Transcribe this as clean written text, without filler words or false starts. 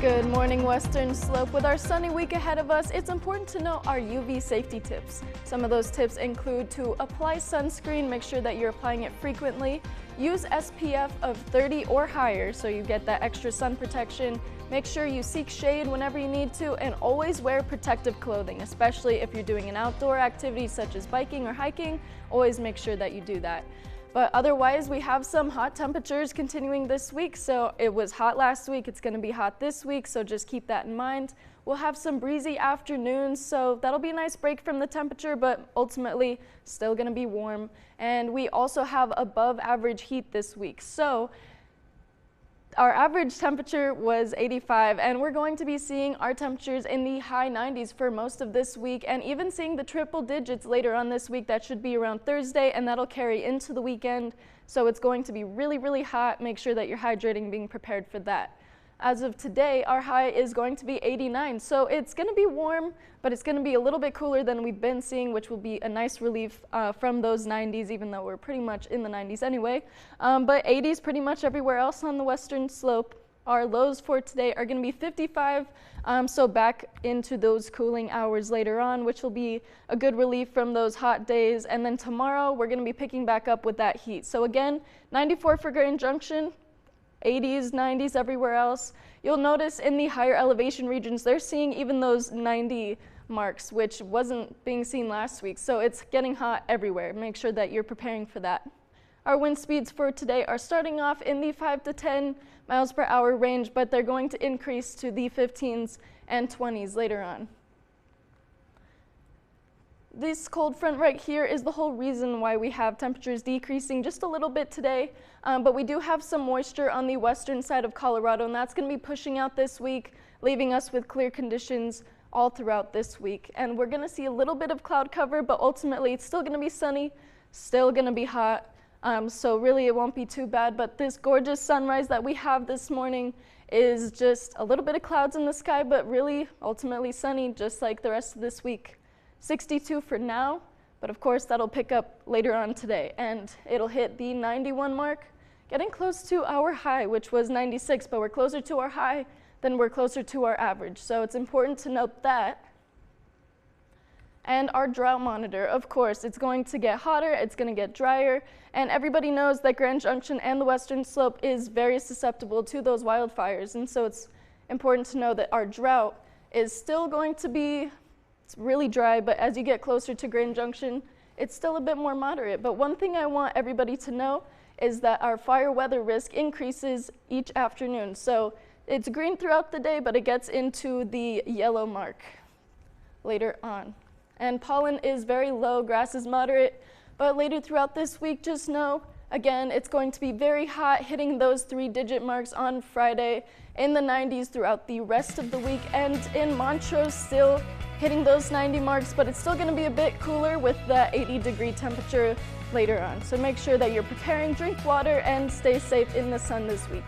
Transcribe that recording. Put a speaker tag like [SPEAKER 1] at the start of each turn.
[SPEAKER 1] Good morning, Western Slope. With our sunny week ahead of us, it's important to know our UV safety tips. Some of those tips include to apply sunscreen, make sure that you're applying it frequently, use SPF of 30 or higher so you get that extra sun protection, make sure you seek shade whenever you need to, and always wear protective clothing, especially if you're doing an outdoor activity such as biking or hiking. Always make sure that you do that. But otherwise, we have some hot temperatures continuing this week. So it was hot last week, it's going to be hot this week, so just keep that in mind. We'll have some breezy afternoons, so that'll be a nice break from the temperature, but ultimately still going to be warm. And we also have above average heat this week. So our average temperature was 85, and we're going to be seeing our temperatures in the high 90s for most of this week, and even seeing the triple digits later on this week. That should be around Thursday, and that'll carry into the weekend. So it's going to be really, really hot. Make sure that you're hydrating, being prepared for that. As of today, our high is going to be 89, so it's going to be warm, but it's going to be a little bit cooler than we've been seeing, which will be a nice relief from those 90s, even though we're pretty much in the 90s anyway. But 80s pretty much everywhere else on the Western Slope. Our lows for today are going to be 55, so back into those cooling hours later on, which will be a good relief from those hot days. And then tomorrow, we're going to be picking back up with that heat. So again, 94 for Grand Junction, 80s, 90s everywhere else. You'll notice in the higher elevation regions, they're seeing even those 90 marks, which wasn't being seen last week. So it's getting hot everywhere. Make sure that you're preparing for that. Our wind speeds for today are starting off in the 5 to 10 miles per hour range, but they're going to increase to the 15s and 20s later on. This cold front right here is the whole reason why we have temperatures decreasing just a little bit today, but we do have some moisture on the western side of Colorado, and that's going to be pushing out this week, leaving us with clear conditions all throughout this week. And we're going to see a little bit of cloud cover, but ultimately it's still going to be sunny, still going to be hot, so really it won't be too bad. But this gorgeous sunrise that we have this morning is just a little bit of clouds in the sky, but really ultimately sunny, just like the rest of this week. 62 for now, but of course that'll pick up later on today, and it'll hit the 91 mark, getting close to our high, which was 96, but we're closer to our high than we're closer to our average. So it's important to note that. And our drought monitor, of course, it's going to get hotter, it's going to get drier, and everybody knows that Grand Junction and the Western Slope is very susceptible to those wildfires, and so it's important to know that our drought is still going to be really dry, but as you get closer to Grand Junction, it's still a bit more moderate. But one thing I want everybody to know is that our fire weather risk increases each afternoon. So it's green throughout the day, but it gets into the yellow mark later on. And pollen is very low, grass is moderate, but later throughout this week, just know, again, it's going to be very hot, hitting those 3-digit marks on Friday, in the 90s throughout the rest of the week, and in Montrose still hitting those 90 marks, but it's still going to be a bit cooler with the 80-degree temperature later on. So make sure that you're preparing, drink water, and stay safe in the sun this week.